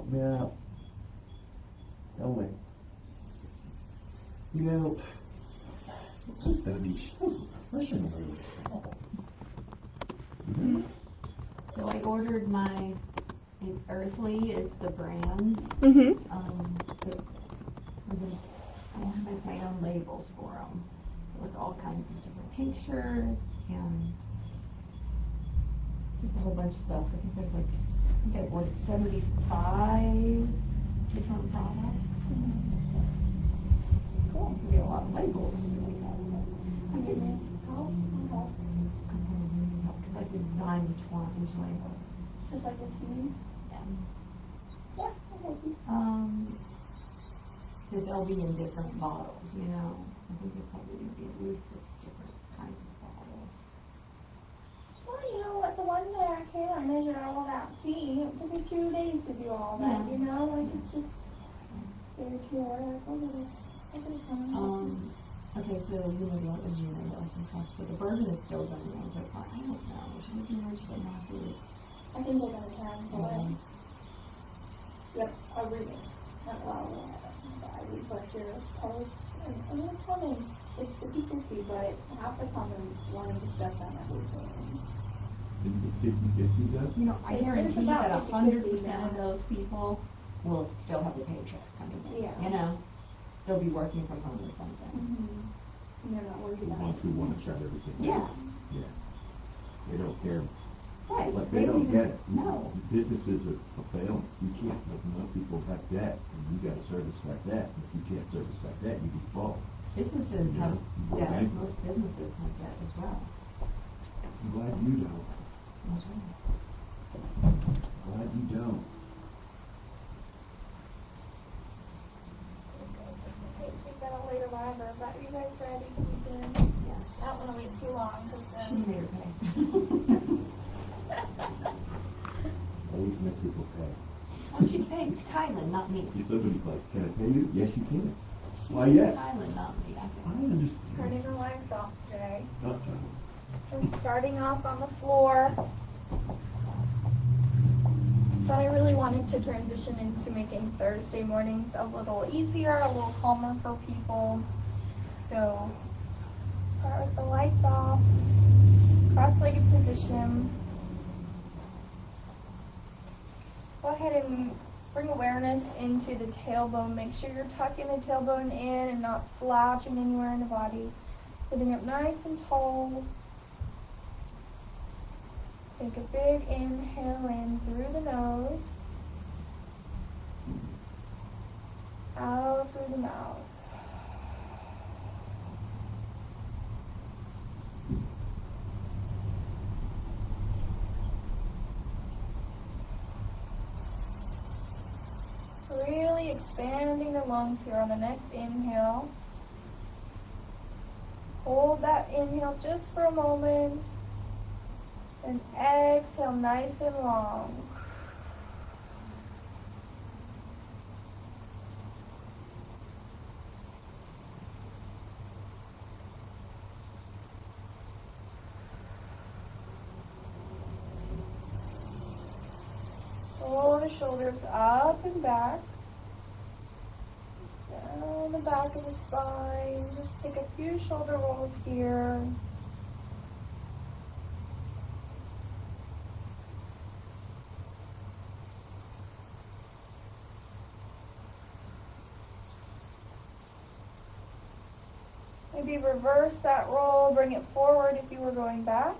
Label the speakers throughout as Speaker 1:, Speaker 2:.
Speaker 1: help me out. Tell me. You know, she's gonna be professional.
Speaker 2: So I ordered it's Earthly is the brand. But I have my own labels for them. So it's all kinds of different tinctures and just a whole bunch of stuff. I think there's I ordered 75 different products. Cool. It's gonna be a lot of labels.
Speaker 3: I'm giving you help.
Speaker 2: Because I design each label.
Speaker 3: Just like what you need.
Speaker 2: Yeah.
Speaker 3: Yeah, I'll help you.
Speaker 2: That they'll be in different bottles, you know. I think there's probably going to be at least 6 different kinds of bottles.
Speaker 3: Well, you know what? The one day I came, I measured all that tea. It took me 2 days to do all that, you know? Like, it's just there to order.
Speaker 2: Okay, so as you know, but the bourbon is still going on so far. I don't know. Should we do much but not do it?
Speaker 3: I think they're going to cancel it. Yep, a remake. I refresh your post and the comments. It's 50-50, but half the comments wanted to shut down everything.
Speaker 1: Is it 50-50 though?
Speaker 2: You know, I guarantee that 100%
Speaker 3: now.
Speaker 2: of those people will still have a paycheck coming in.
Speaker 3: Yeah.
Speaker 2: You know, they'll be working from home or something.
Speaker 3: And they're not worried about
Speaker 1: Once we want to shut everything down.
Speaker 2: Yeah.
Speaker 1: Yeah. They don't care.
Speaker 2: Right.
Speaker 1: Like they don't get it.
Speaker 2: No.
Speaker 1: Businesses are failing. You can't, like, most people have debt, and you got to service that debt. If you can't service that debt, you default.
Speaker 2: Businesses
Speaker 1: Yeah.
Speaker 2: have
Speaker 1: Go
Speaker 2: debt.
Speaker 1: bankrupt.
Speaker 2: Most businesses have debt as well.
Speaker 1: I'm glad you don't.
Speaker 2: That's right.
Speaker 1: Glad you don't.
Speaker 3: just in case we got a late arrival. But are you guys ready to begin?
Speaker 2: Yeah.
Speaker 3: I don't want to wait too long because
Speaker 2: She
Speaker 3: then.
Speaker 2: made her pay.
Speaker 1: Always make people pay.
Speaker 2: Oh, she pays Kylan, not me.
Speaker 1: If somebody's like, can I pay you? Yes, you can. Why, yes.
Speaker 2: Kylan, not me.
Speaker 1: I understand.
Speaker 3: Turning the lights off today.
Speaker 1: Uh-oh.
Speaker 3: I'm starting off on the floor. But I really wanted to transition into making Thursday mornings a little easier, a little calmer for people. So, start with the lights off, cross-legged position. Go ahead and bring awareness into the tailbone. Make sure you're tucking the tailbone in and not slouching anywhere in the body. Sitting up nice and tall. Take a big inhale in through the nose. Out through the mouth. Really expanding the lungs here on the next inhale. Hold that inhale just for a moment. And exhale nice and long. Roll the shoulders up and back. Down the back of the spine. Just take a few shoulder rolls here. Maybe reverse that roll, bring it forward if you were going back.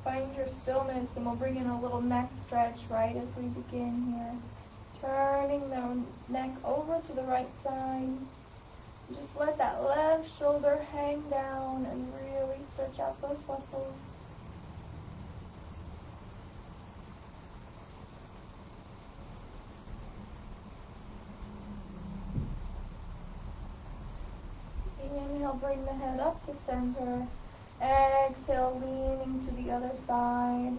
Speaker 3: Find your stillness, and we'll bring in a little neck stretch right as we begin here. Turning the neck over to the right side. Just let that left shoulder hang down and really stretch out those muscles. Inhale, bring the head up to center. Exhale, leaning to the other side.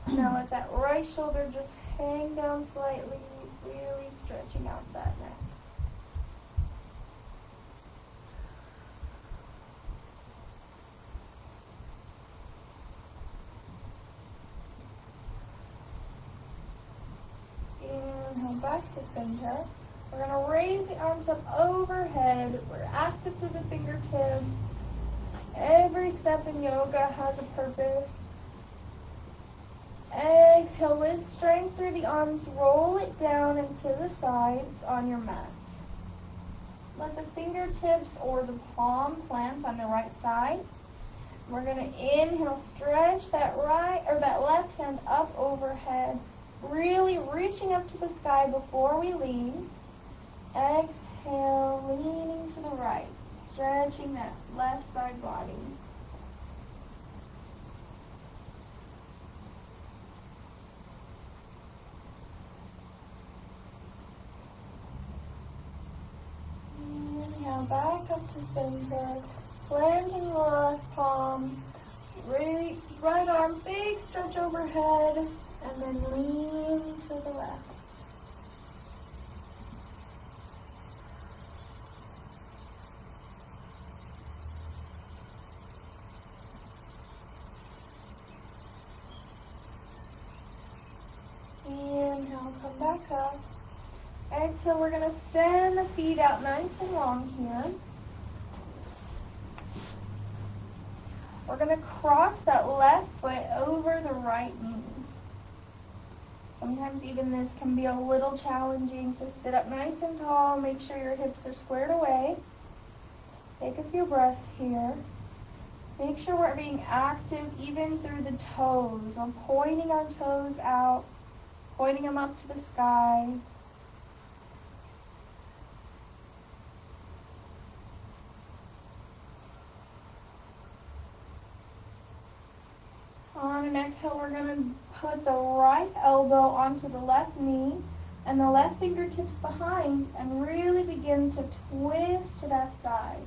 Speaker 3: Now let that right shoulder just hang down slightly, really stretching out that neck. back to center. We're going to raise the arms up overhead. We're active through the fingertips. Every step in yoga has a purpose. Exhale with strength through the arms. Roll it down into the sides on your mat. Let the fingertips or the palm plant on the right side. We're going to inhale, stretch that left hand up overhead, really reaching up to the sky before we lean. Exhale, leaning to the right, stretching that left side body. Inhale, back up to center, planting the left palm, right arm, big stretch overhead, and then lean to the left. Inhale, come back up. Exhale, we're going to send the feet out nice and long here. We're going to cross that left foot over the right knee. Sometimes even this can be a little challenging, so sit up nice and tall. Make sure your hips are squared away. Take a few breaths here. Make sure we're being active even through the toes. We're pointing our toes out, pointing them up to the sky. On an exhale, we're going to put the right elbow onto the left knee and the left fingertips behind and really begin to twist to that side.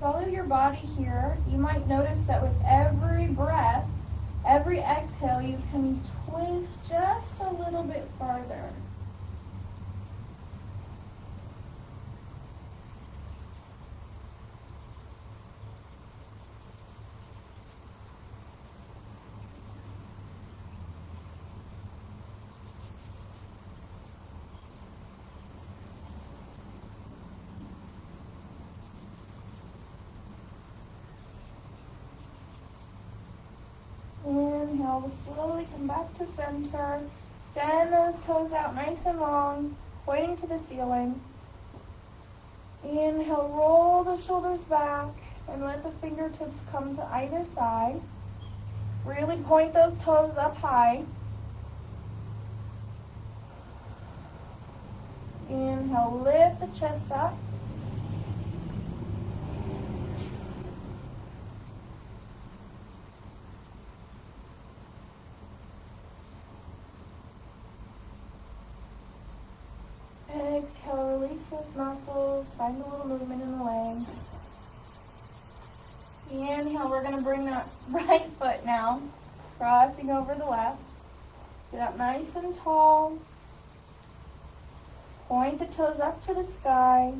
Speaker 3: Follow your body here. You might notice that with every breath, every exhale, you can twist just a little bit farther. Inhale, we'll slowly come back to center. Send those toes out nice and long, pointing to the ceiling. Inhale, roll the shoulders back and let the fingertips come to either side. Really point those toes up high. Inhale, lift the chest up. Exhale, release those muscles. Find a little movement in the legs. Inhale, we're going to bring that right foot now, crossing over the left. Sit up nice and tall. Point the toes up to the sky.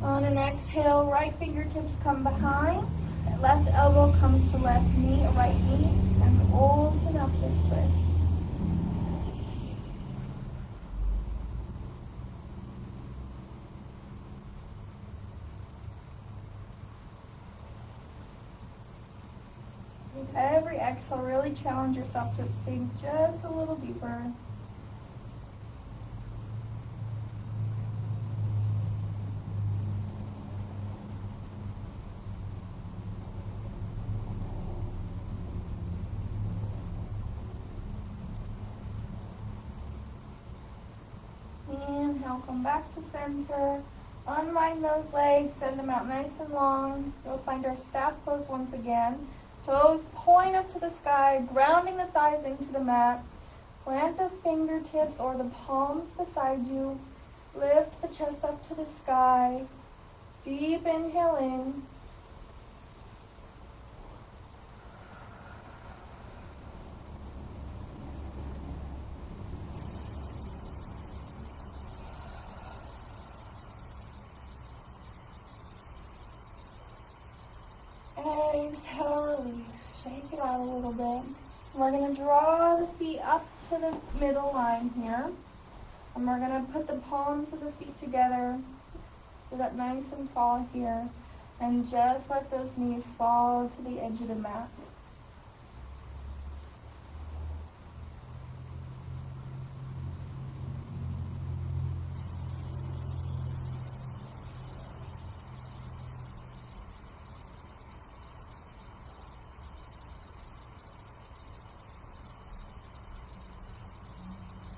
Speaker 3: On an exhale, right fingertips come behind, left elbow comes to left knee, right knee, and open up this twist. With every exhale, really challenge yourself to sink just a little deeper. Inhale, come back to center. Unwind those legs, send them out nice and long. We'll find our staff pose once again. Toes point up to the sky, grounding the thighs into the mat. Plant the fingertips or the palms beside you. Lift the chest up to the sky. Deep inhale in. Exhale, release. Shake it out a little bit. We're going to draw the feet up to the middle line here. And we're going to put the palms of the feet together, sit up nice and tall here, and just let those knees fall to the edge of the mat.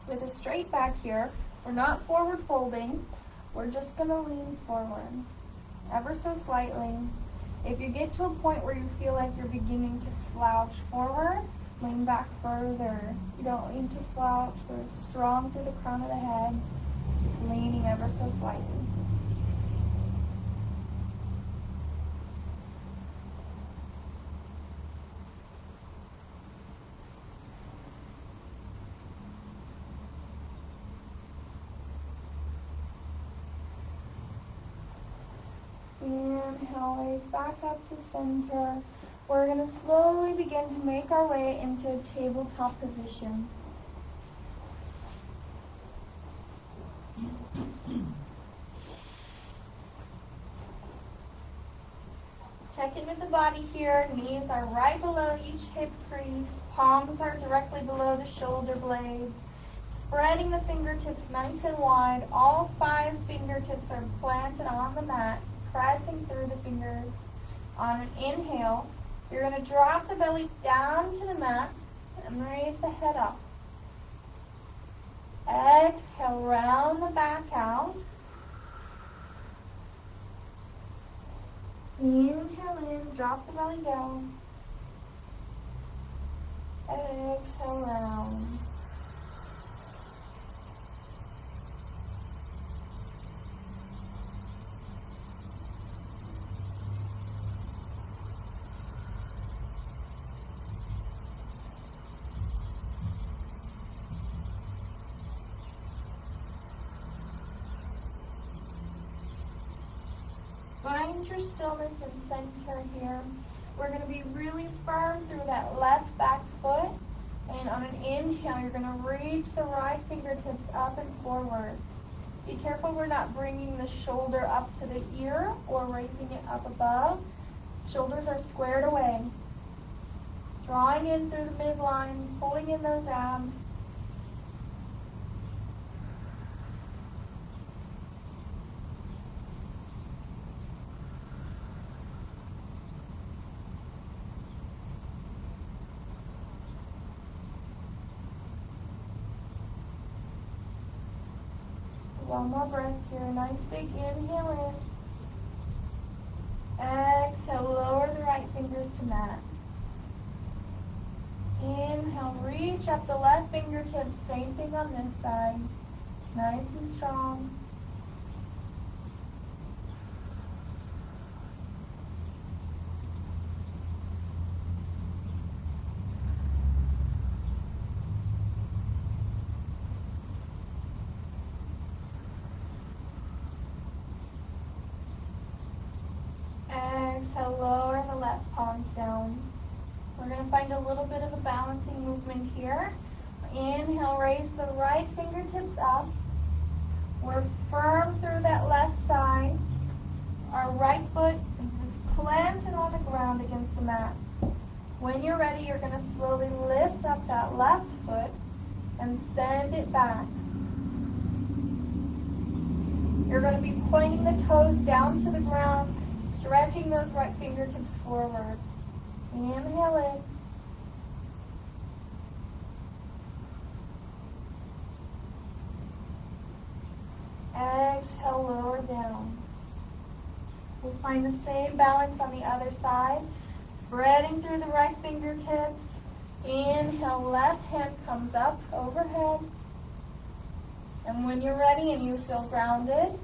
Speaker 3: With a straight back here, we're not forward folding, we're just going to lean forward, ever so slightly. If you get to a point where you feel like you're beginning to slouch forward, lean back further. You don't need to slouch, we're strong through the crown of the head, just leaning ever so slightly. Inhale, raise back up to center. We're going to slowly begin to make our way into a tabletop position. Check in with the body here. Knees are right below each hip crease. Palms are directly below the shoulder blades. Spreading the fingertips nice and wide. All 5 fingertips are planted on the mat, pressing through the fingers. On an inhale, you're going to drop the belly down to the mat and raise the head up. Exhale, round the back out. Inhale in, drop the belly down. Exhale, round. Find your stillness and center here. We're going to be really firm through that left back foot. And on an inhale, you're going to reach the right fingertips up and forward. Be careful we're not bringing the shoulder up to the ear or raising it up above. Shoulders are squared away. Drawing in through the midline, pulling in those abs. One more breath here. Nice big inhale in. Exhale, lower the right fingers to mat. Inhale, reach up the left fingertips. Same thing on this side. Nice and strong. Exhale, lower the left palms down. We're going to find a little bit of a balancing movement here. Inhale, raise the right fingertips up. We're firm through that left side. Our right foot is planted on the ground against the mat. When you're ready, you're going to slowly lift up that left foot and send it back. You're going to be pointing the toes down to the ground, stretching those right fingertips forward. Inhale in. Exhale, lower down. We'll find the same balance on the other side. Spreading through the right fingertips. Inhale, left hand comes up overhead. And when you're ready and you feel grounded,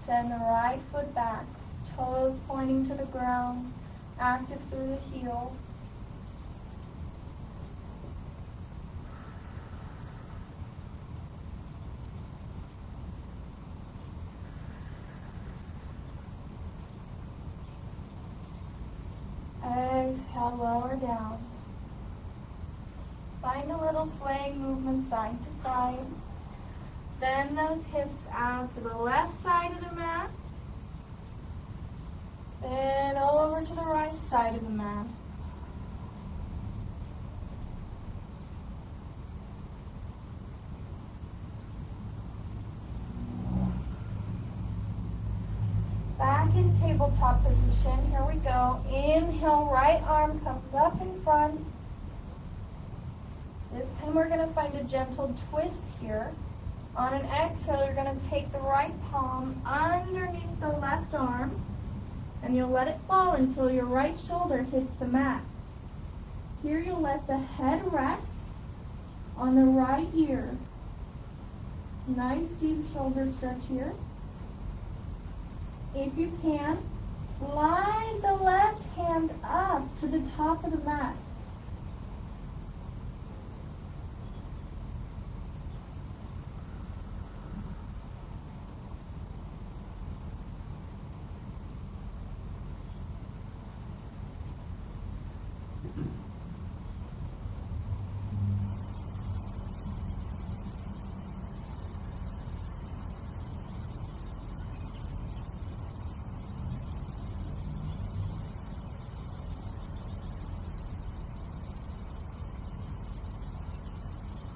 Speaker 3: send the right foot back. Toes pointing to the ground, active through the heel. exhale, lower down. Find a little swaying movement side to side. Send those hips out to the left side of the mat. And over to the right side of the mat. Back in tabletop position. Here we go. Inhale, right arm comes up in front. This time we're going to find a gentle twist here. On an exhale, you're going to take the right palm underneath the left arm, and you'll let it fall until your right shoulder hits the mat. Here you'll let the head rest on the right ear. Nice deep shoulder stretch here. If you can, slide the left hand up to the top of the mat.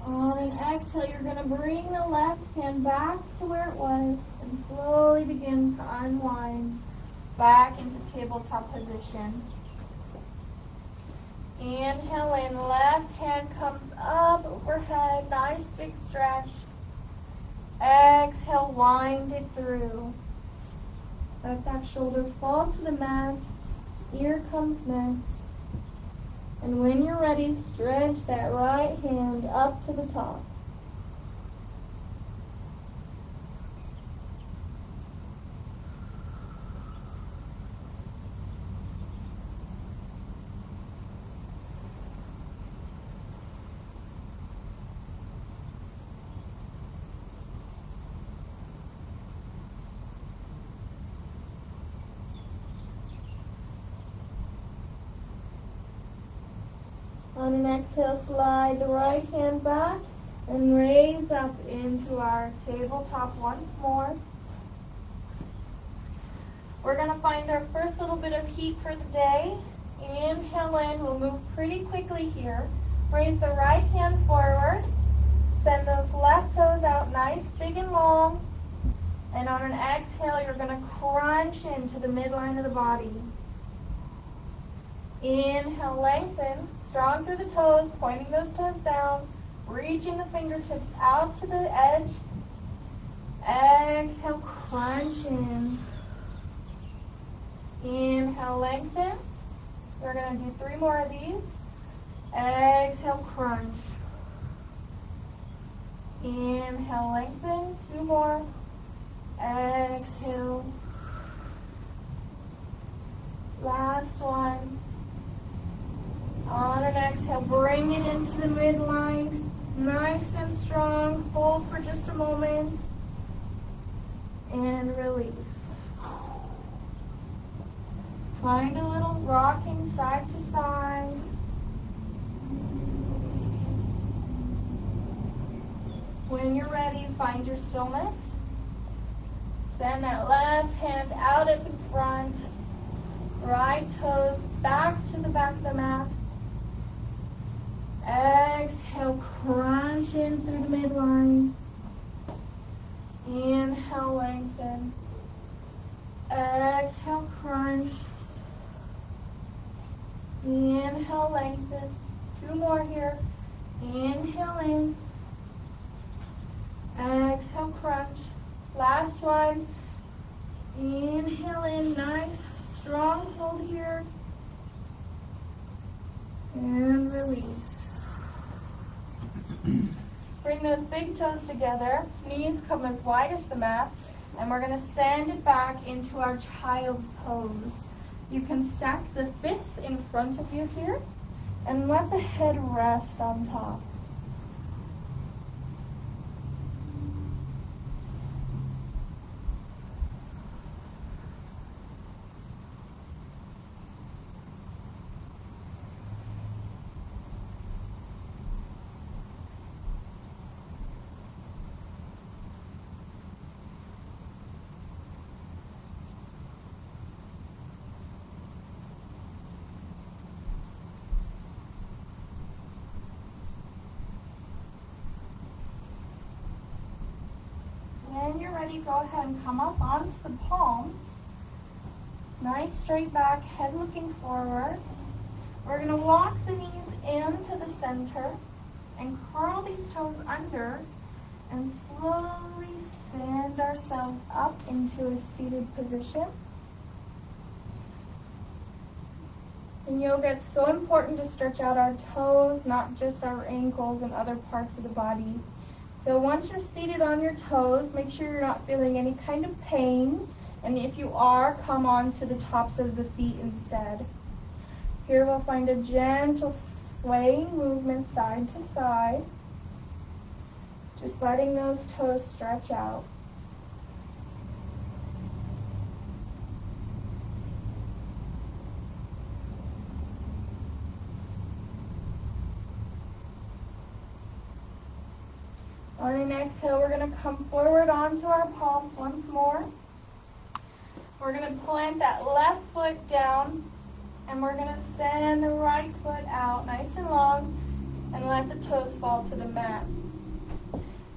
Speaker 3: On an exhale, you're going to bring the left hand back to where it was and slowly begin to unwind back into tabletop position. Inhale in, left hand comes up overhead, nice big stretch. Exhale, wind it through. Let that shoulder fall to the mat, ear comes next. And when you're ready, stretch that right hand up to the top. On an exhale, slide the right hand back and raise up into our tabletop once more. We're going to find our first little bit of heat for the day. Inhale in, we'll move pretty quickly here. Raise the right hand forward. Send those left toes out nice, big and long. And on an exhale, you're going to crunch into the midline of the body. Inhale, lengthen. Strong through the toes, pointing those toes down, reaching the fingertips out to the edge. Exhale, crunch in. Inhale, lengthen. We're going to do 3 more of these. Exhale, crunch. Inhale, lengthen. 2 more. Exhale. Last one. On an exhale, bring it into the midline. Nice and strong. Hold for just a moment. And release. Find a little rocking side to side. When you're ready, find your stillness. Send that left hand out up in front. Right toes back to the back of the mat. Exhale, crunch in through the midline. Inhale, lengthen. Exhale, crunch. Inhale, lengthen. 2 more here. Inhale in. Exhale, crunch. Last one. Inhale in. Nice, strong hold here. And release. Bring those big toes together. Knees come as wide as the mat. And we're going to send it back into our child's pose. You can stack the fists in front of you here and let the head rest on top. ready, go ahead and come up onto the palms. Nice straight back, head looking forward. We're going to walk the knees into the center and curl these toes under and slowly stand ourselves up into a seated position. In yoga, it's so important to stretch out our toes, not just our ankles and other parts of the body. So once you're seated on your toes, make sure you're not feeling any kind of pain. And if you are, come on to the tops of the feet instead. Here we'll find a gentle swaying movement side to side. Just letting those toes stretch out. On an exhale, we're going to come forward onto our palms once more. We're going to plant that left foot down, and we're going to send the right foot out nice and long, and let the toes fall to the mat.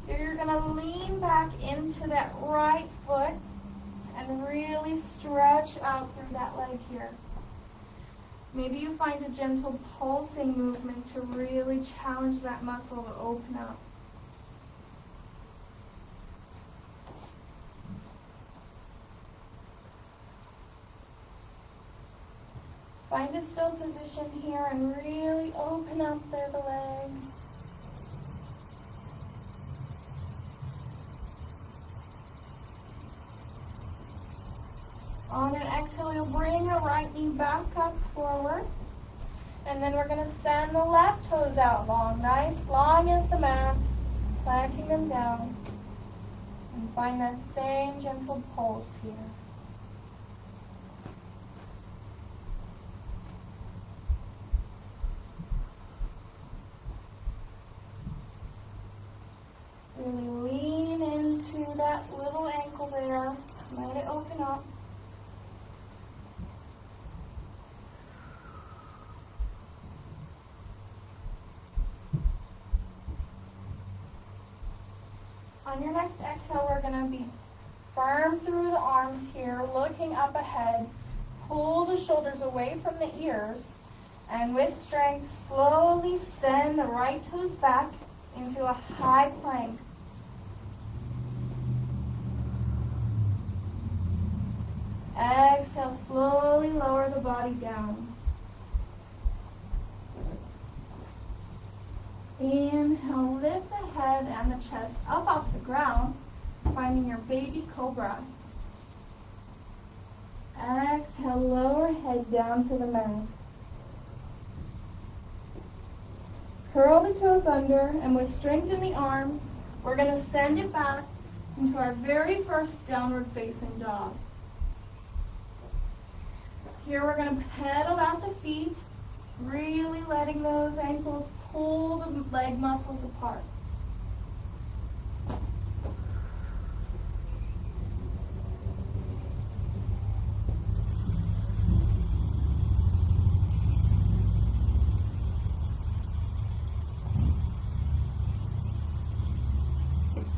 Speaker 3: Here you're going to lean back into that right foot and really stretch out through that leg here. Maybe you find a gentle pulsing movement to really challenge that muscle to open up. Find a still position here and really open up through the leg. On an exhale, you'll bring your right knee back up forward. And then we're going to send the left toes out long, nice, long as the mat, planting them down. And find that same gentle pulse here. Really lean into that little ankle there. Let it open up. On your next exhale, we're going to be firm through the arms here, looking up ahead. Pull the shoulders away from the ears, and with strength, slowly send the right toes back into a high plank. Exhale, slowly lower the body down. Inhale, lift the head and the chest up off the ground, finding your baby cobra. Exhale, lower head down to the mat. Curl the toes under, and with strength in the arms, we're going to send it back into our very first downward facing dog. Here we're going to pedal out the feet, really letting those ankles pull the leg muscles apart.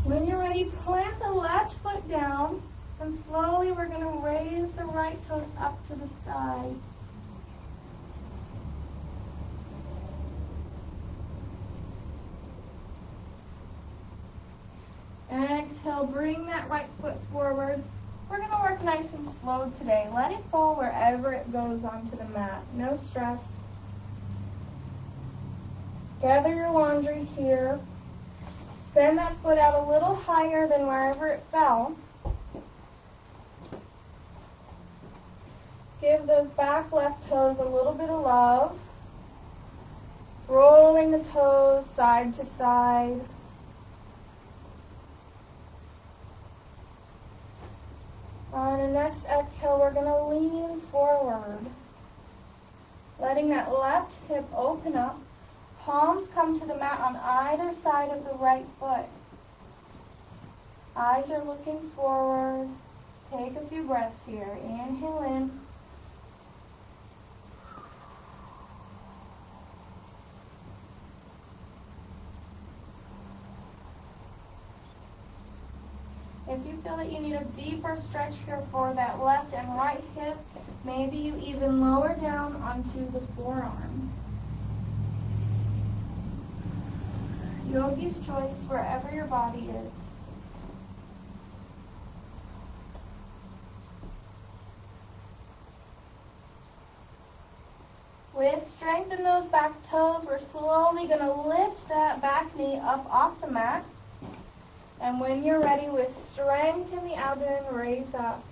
Speaker 3: When you're ready, plant the left foot down, and slowly we're going to raise the right toes up to the sky. Exhale, bring that right foot forward. We're going to work nice and slow today. Let it fall wherever it goes onto the mat. No stress. Gather your laundry here. Send that foot out a little higher than wherever it fell. Give those back left toes a little bit of love. Rolling the toes side to side. On the next exhale, we're going to lean forward. Letting that left hip open up. Palms come to the mat on either side of the right foot. Eyes are looking forward. Take a few breaths here. Inhale in. If you feel feel that you need a deeper stretch here for that left and right hip, maybe you even lower down onto the forearm. Yogi's choice, wherever your body is. With strength in those back toes, we're slowly going to lift that back knee up off the mat. And when you're ready, with strength in the abdomen, raise up.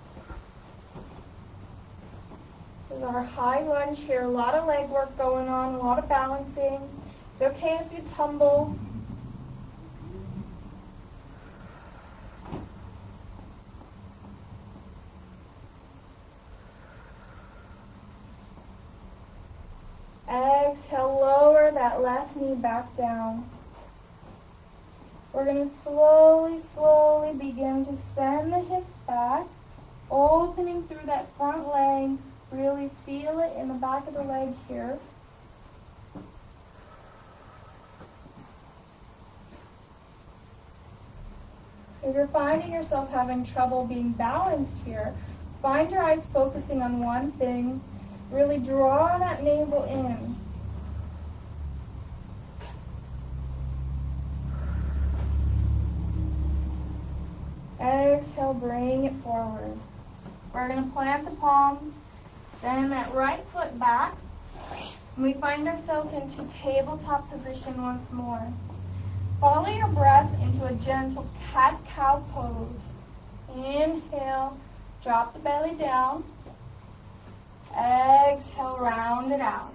Speaker 3: This is our high lunge here. A lot of leg work going on, a lot of balancing. It's okay if you tumble. Exhale, lower that left knee back down. We're going to slowly begin to send the hips back, opening through that front leg. Really feel it in the back of the leg here. If you're finding yourself having trouble being balanced here, find your eyes focusing on one thing. Really draw that navel in. Exhale, bring it forward. We're going to plant the palms, send that right foot back, and we find ourselves into tabletop position once more. Follow your breath into a gentle cat-cow pose. Inhale, drop the belly down. Exhale, round it out.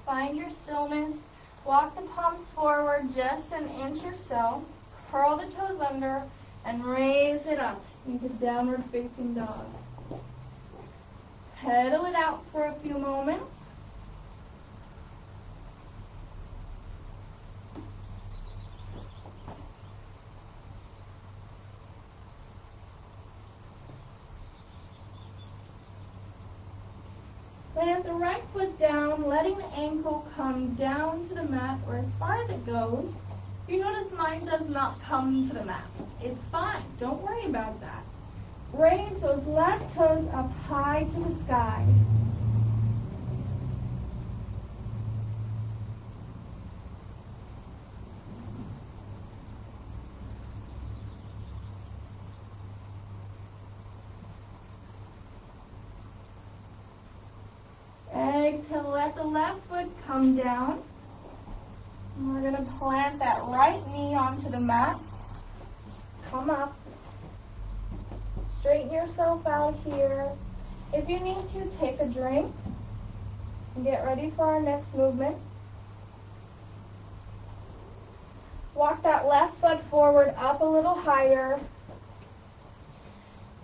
Speaker 3: Find your stillness. Walk the palms forward just an inch or so. Curl the toes under and raise it up into downward facing dog. Pedal it out for a few moments. Plant the right foot down, letting the ankle come down to the mat or as far as it goes. You notice mine does not come to the mat. It's fine. Don't worry about that. Raise those left toes up high to the sky. Exhale, let the left foot come down. And we're going to plant that right knee onto the mat. Come up. Straighten yourself out here. If you need to, take a drink and get ready for our next movement. Walk that left foot forward up a little higher.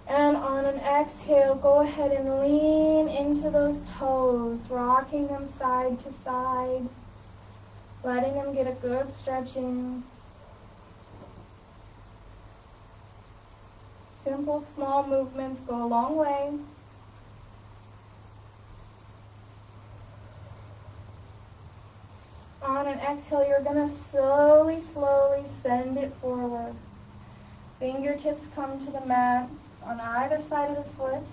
Speaker 3: And on an exhale, go ahead and lean into those toes, rocking them side to side, letting them get a good stretch in. Simple, small movements go a long way. On an exhale, you're going to slowly send it forward. Fingertips come to the mat on either side of the foot.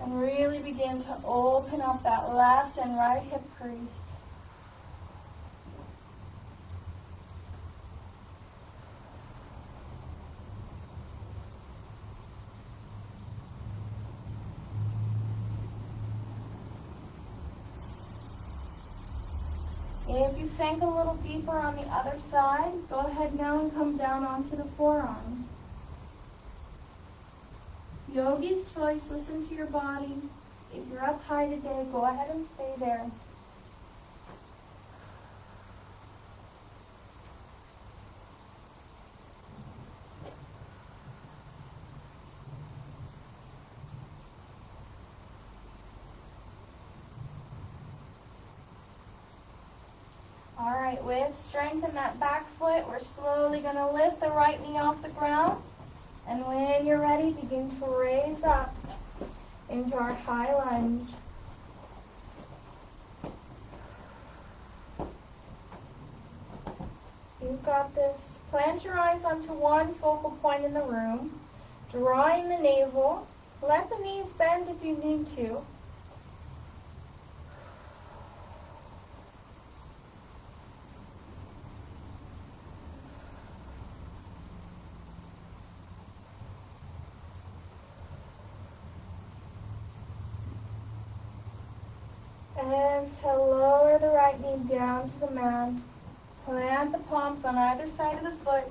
Speaker 3: And really begin to open up that left and right hip crease. If you sank a little deeper on the other side, go ahead now and come down onto the forearm. Yogi's choice, listen to your body. If you're up high today, go ahead and stay there. Alright, with strength in that back foot, we're slowly going to lift the right knee off the ground. And when you're ready, begin to raise up into our high lunge. You've got this. Plant your eyes onto one focal point in the room, drawing the navel. Let the knees bend if you need to. Exhale, lower the right knee down to the mat. Plant the palms on either side of the foot,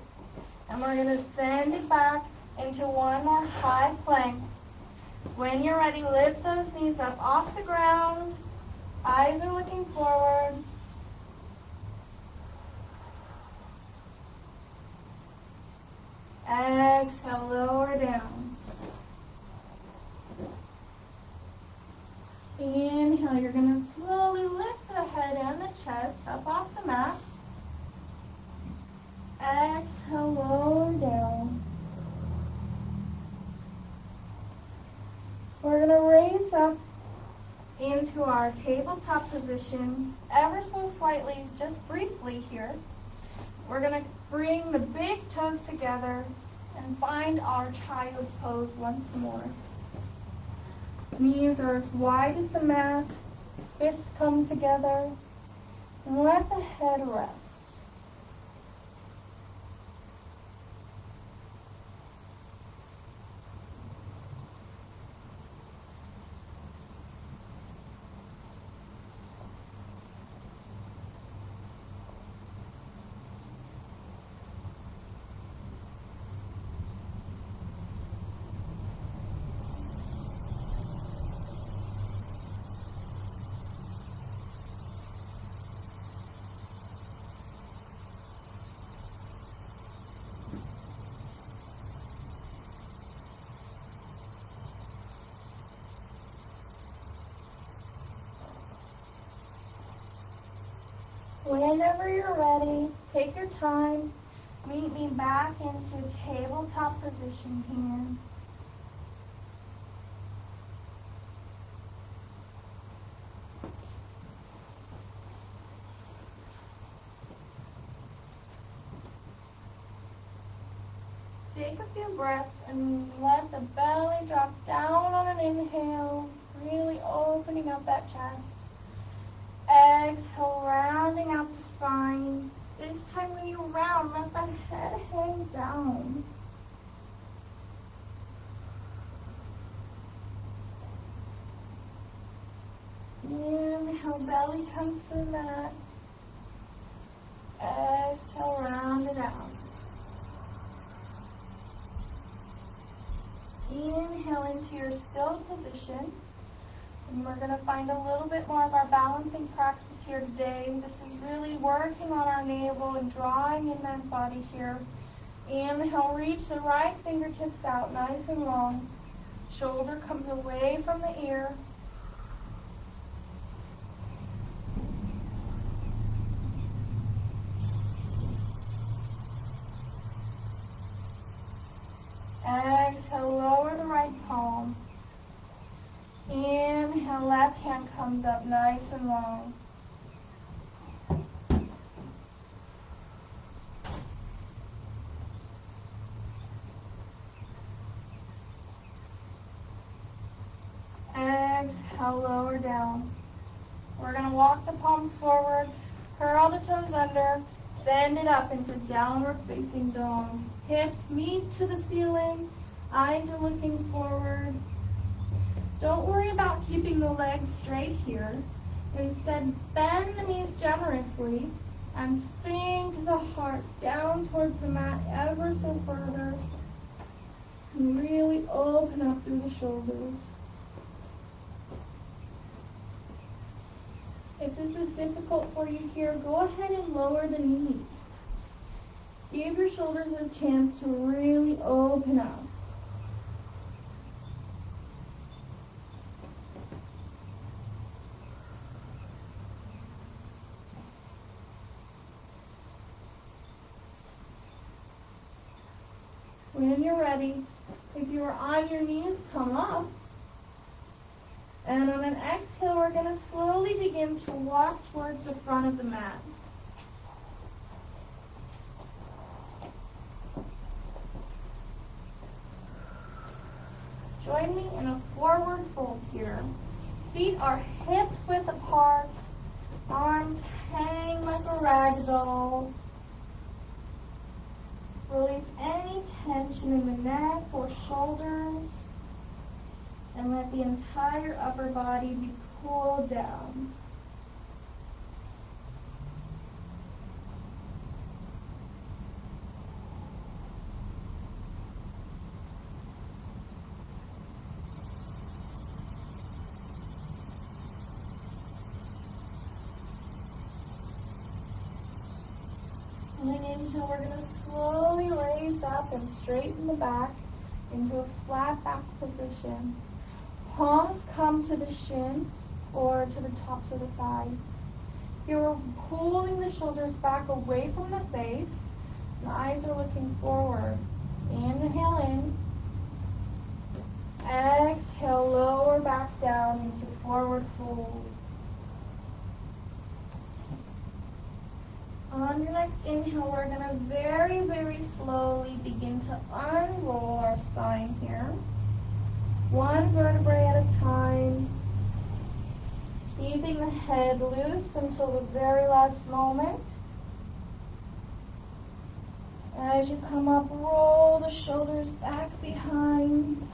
Speaker 3: and we're going to send it back into one more high plank. When you're ready, lift those knees up off the ground. Eyes are looking forward. Exhale, lower down. Inhale, you're going to slowly lift the head and the chest up off the mat. Exhale, lower down. We're going to raise up into our tabletop position ever so slightly, just briefly here. We're going to bring the big toes together and find our child's pose once more. Knees are as wide as the mat, fists come together, and let the head rest. Whenever you're ready, take your time. Meet me back into tabletop position here. Take a few breaths and let the belly drop down on an inhale, really opening up that chest. Exhale, rounding out the spine. This time when you round, let the head hang down. Inhale, belly comes to the mat. Exhale, round it out. Inhale into your still position. And we're going to find a little bit more of our balancing practice here today. This is really working on our navel and drawing in that body here. Inhale, reach the right fingertips out nice and long. Shoulder comes away from the ear. Exhale, lower the right palm. Inhale, left hand comes up nice and long. Exhale, lower down. We're going to walk the palms forward, curl the toes under, send it up into downward facing dog. Hips meet to the ceiling, eyes are looking forward. Don't worry about keeping the legs straight here. Instead, bend the knees generously and sink the heart down towards the mat ever so further. And really open up through the shoulders. If this is difficult for you here, go ahead and lower the knees. Give your shoulders a chance to really open up. When you're ready, if you are on your knees, come up. And on an exhale, we're going to slowly begin to walk towards the front of the mat. Join me in a forward fold here. Feet are hips width apart. Arms hang like a rag doll. Release any tension in the neck or shoulders. And let the entire upper body be pulled down. And then inhale, we're going to slowly raise up and straighten the back into a flat back position. Palms come to the shins or to the tops of the thighs. You're pulling the shoulders back away from the face. The eyes are looking forward. Inhale in. Exhale, lower back down into forward fold. On your next inhale, we're going to very, very slowly begin to unroll our spine here. One vertebrae at a time. Keeping the head loose until the very last moment. As you come up, roll the shoulders back behind.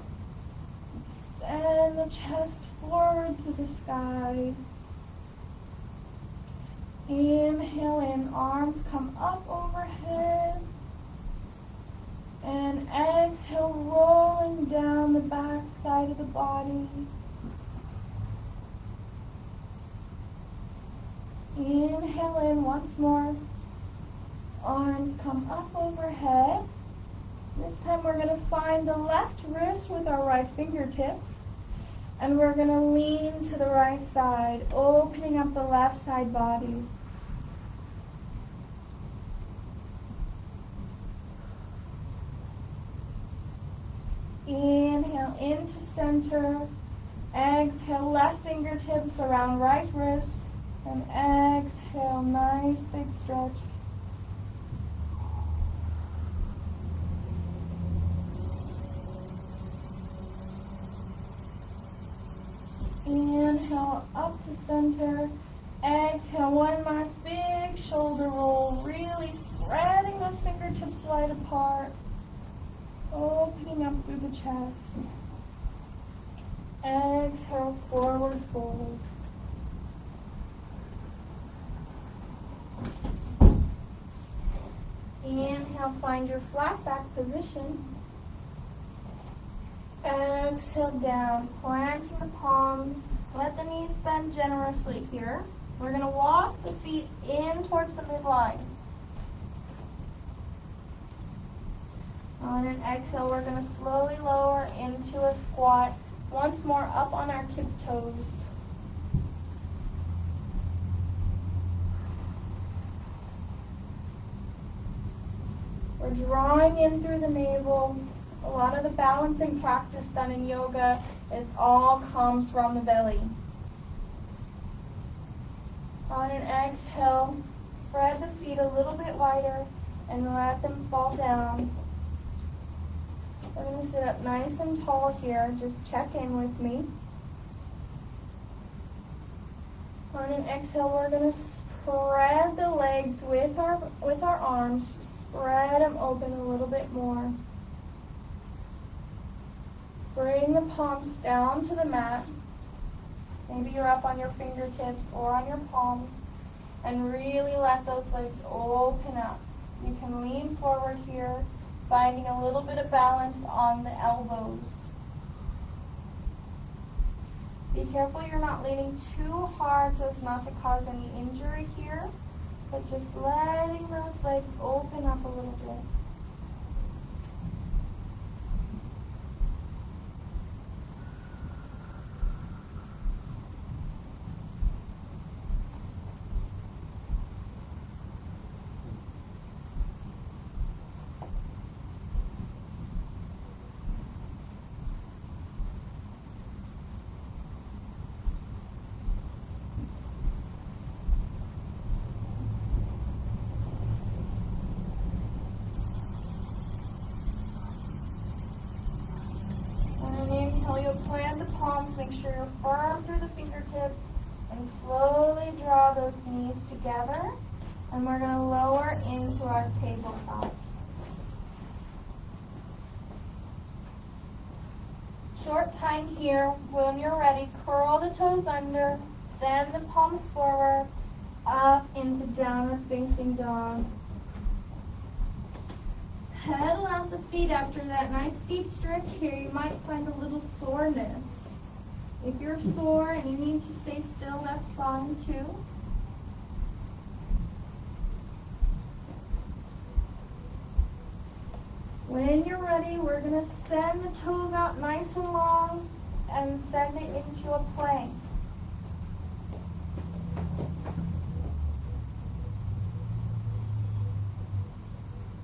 Speaker 3: Send the chest forward to the sky. Inhale in, arms come up overhead. And exhale, rolling down the back side of the body. Inhale in once more. Arms come up overhead. This time we're going to find the left wrist with our right fingertips. And we're going to lean to the right side, opening up the left side body. Inhale into center. Exhale, left fingertips around right wrist. And exhale, nice big stretch. Inhale up to center. Exhale, one last big shoulder roll, really spreading those fingertips wide apart. Opening up through the chest. Exhale, forward fold. Inhale, find your flat back position. Exhale down, planting the palms. Let the knees bend generously here. We're going to walk the feet in towards the midline. On an exhale, we're going to slowly lower into a squat. Once more, up on our tiptoes. We're drawing in through the navel. A lot of the balancing practice done in yoga, it all comes from the belly. On an exhale, spread the feet a little bit wider and let them fall down. We're going to sit up nice and tall here. Just check in with me. On an exhale, we're going to spread the legs with our arms. Spread them open a little bit more. Bring the palms down to the mat. Maybe you're up on your fingertips or on your palms. And really let those legs open up. You can lean forward here, finding a little bit of balance on the elbows. Be careful you're not leaning too hard so as not to cause any injury here, but just letting those legs open up a little bit. plant the palms, make sure you're firm through the fingertips, and slowly draw those knees together. And we're going to lower into our tabletop. Short time here. When you're ready, curl the toes under, send the palms forward, up into downward facing dog. Pedal out the feet after that nice deep stretch here. You might find a little soreness. If you're sore and you need to stay still, that's fine too. When you're ready, we're going to send the toes out nice and long and send it into a plank.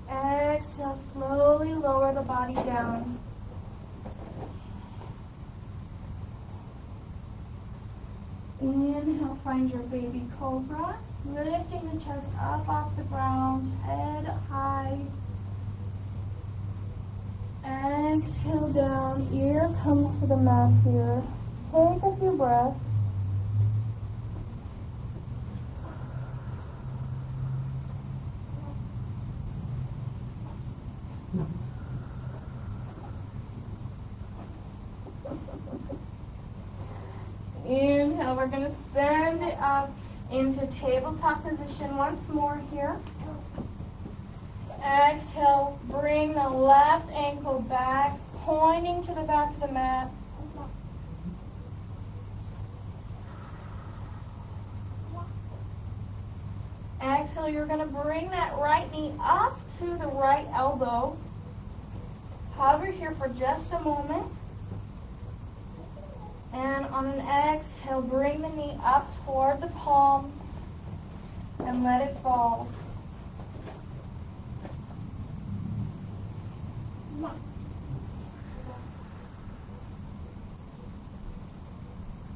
Speaker 3: Exhale, slowly lower the body down. Inhale, find your baby cobra, lifting the chest up off the ground, head high. Exhale down, ear comes to the mat here. Take a few breaths. Inhale, we're going to send it up into tabletop position once more here. Exhale, bring the left ankle back, pointing to the back of the mat. Exhale, you're going to bring that right knee up to the right elbow. Hover here for just a moment. And on an exhale, bring the knee up toward the palms and let it fall.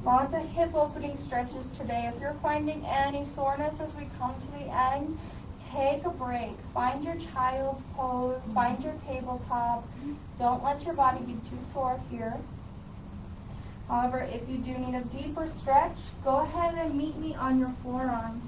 Speaker 3: Lots of hip opening stretches today. If you're finding any soreness as we come to the end, take a break. Find your child's pose, find your tabletop. Don't let your body be too sore here. However, if you do need a deeper stretch, go ahead and meet me on your forearms.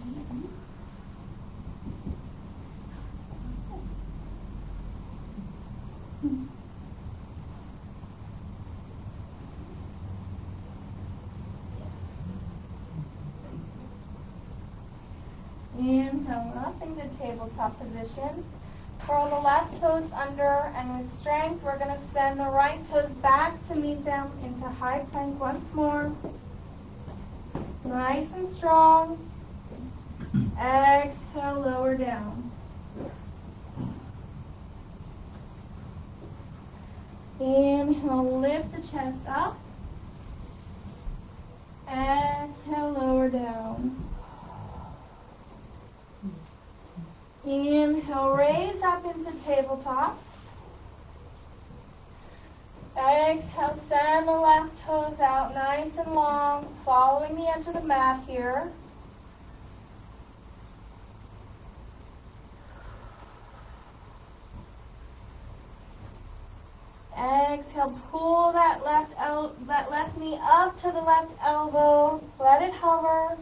Speaker 3: Inhale up into tabletop position. Curl the left toes under, and with strength, we're going to send the right toes back to meet them into high plank once more. Nice and strong. Exhale, lower down. Inhale, lift the chest up. Exhale, lower down. Inhale, raise up into tabletop. Exhale, send the left toes out nice and long, following the edge of the mat here. Exhale, pull that left knee up to the left elbow. Let it hover.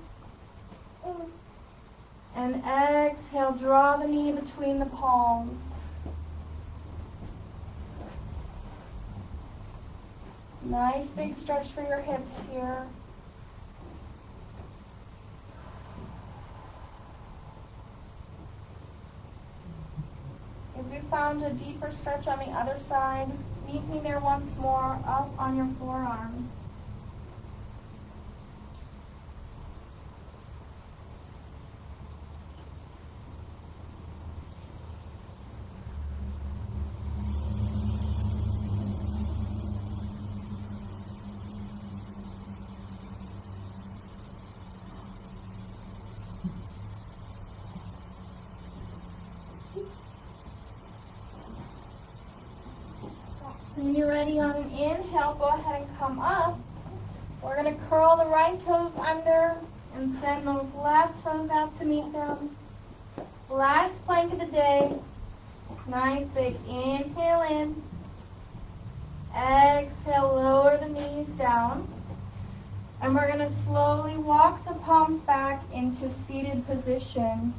Speaker 3: And exhale, draw the knee between the palms. Nice big stretch for your hips here. If you found a deeper stretch on the other side, meet me there once more, up on your forearm. When you're ready on an inhale, go ahead and come up. We're going to curl the right toes under and send those left toes out to meet them. Last plank of the day. Nice big inhale in. Exhale, lower the knees down. And we're going to slowly walk the palms back into seated position.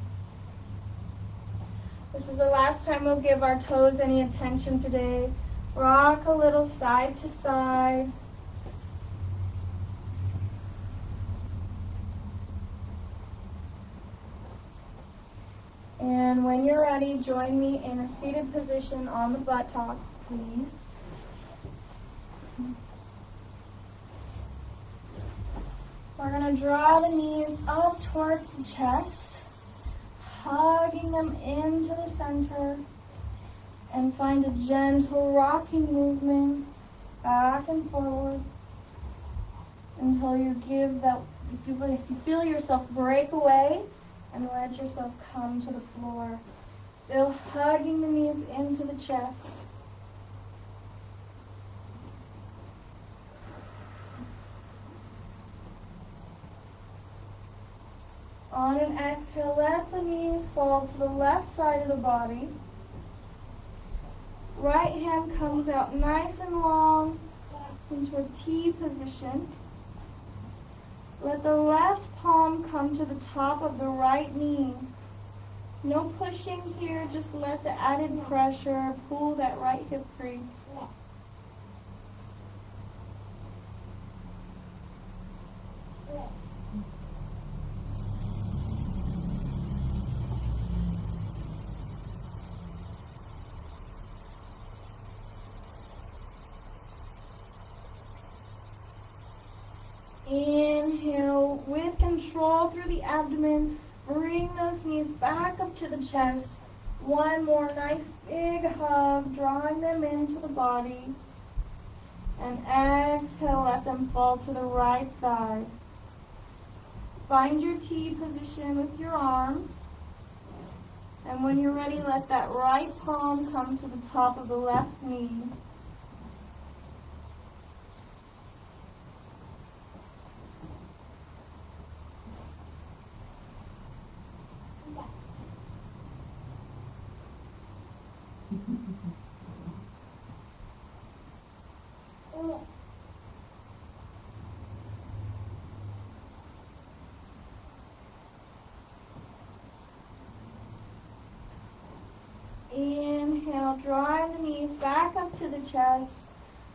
Speaker 3: This is the last time we'll give our toes any attention today. Rock a little side to side. And when you're ready, join me in a seated position on the buttocks, please. We're going to draw the knees up towards the chest, hugging them into the center, and find a gentle rocking movement back and forward until you give that, if you feel yourself break away and let yourself come to the floor. Still hugging the knees into the chest. On an exhale, let the knees fall to the left side of the body. Right hand comes out nice and long into a T position. Let the left palm come to the top of the right knee. No pushing here, just let the added pressure pull that right hip crease. Inhale with control through the abdomen. Bring those knees back up to the chest. One more nice big hug, drawing them into the body. And exhale, let them fall to the right side. Find your T position with your arm. And when you're ready, let that right palm come to the top of the left knee. Inhale, drawing the knees back up to the chest.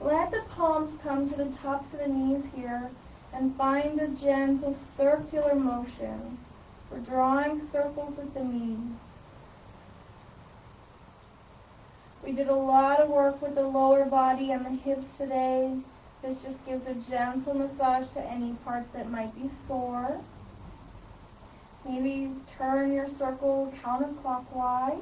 Speaker 3: Let the palms come to the tops of the knees here and find a gentle circular motion. We're drawing circles with the knees. We did a lot of work with the lower body and the hips today. This just gives a gentle massage to any parts that might be sore. Maybe turn your circle counterclockwise.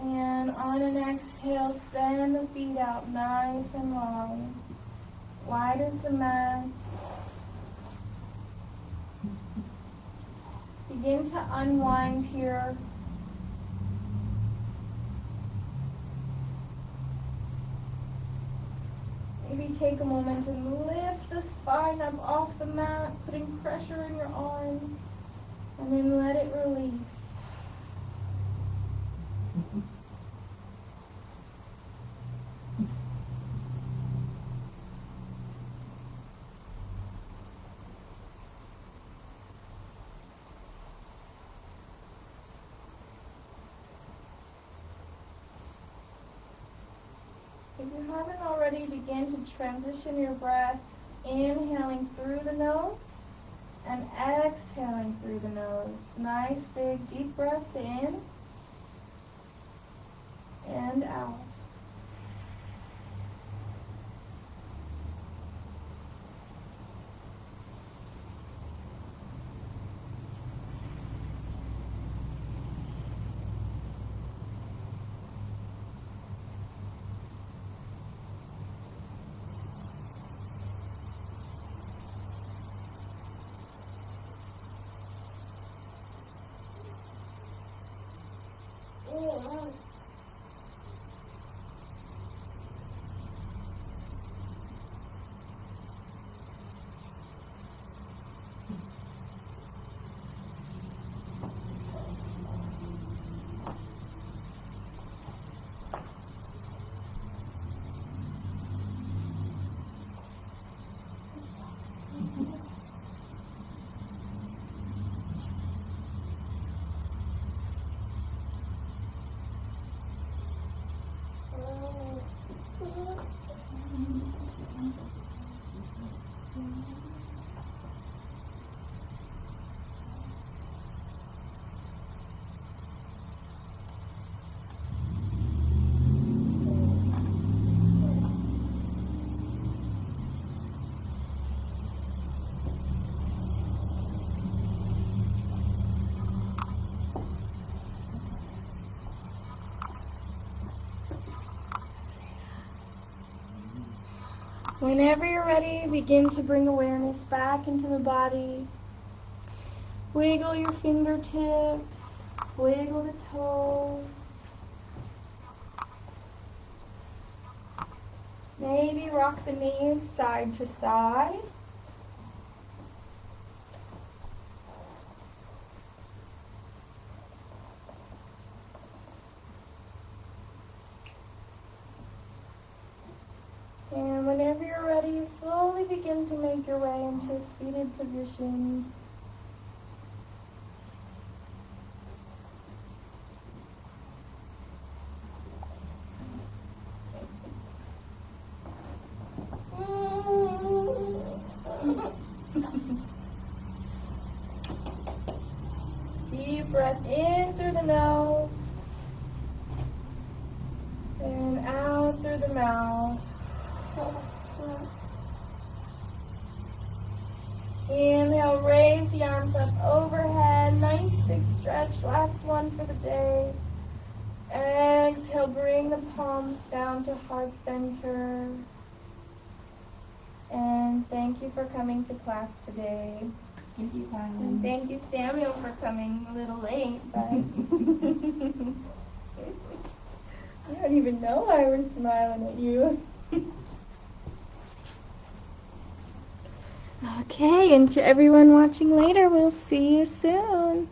Speaker 3: And on an exhale, send the feet out nice and long. Wide as the mat. Begin to unwind here. Maybe take a moment and lift the spine up off the mat, putting pressure in your arms, and then let it release. If you haven't already, begin to transition your breath, inhaling through the nose and exhaling through the nose. Nice big deep breaths in and out. Whenever you're ready, begin to bring awareness back into the body. Wiggle your fingertips, wiggle the toes. Maybe rock the knees side to side. And whenever you're ready, slowly begin to make your way into a seated position. Deep breath in through the nose and out through the mouth. Inhale, raise the arms up overhead. Nice big stretch. Last one for the day. Exhale, bring the palms down to heart center. And thank you for coming to class today.
Speaker 2: Thank you, Kylie.
Speaker 3: And thank you, Samuel, for coming a little late, but I don't even know why we're smiling at you. Okay, and to everyone watching later, we'll see you soon.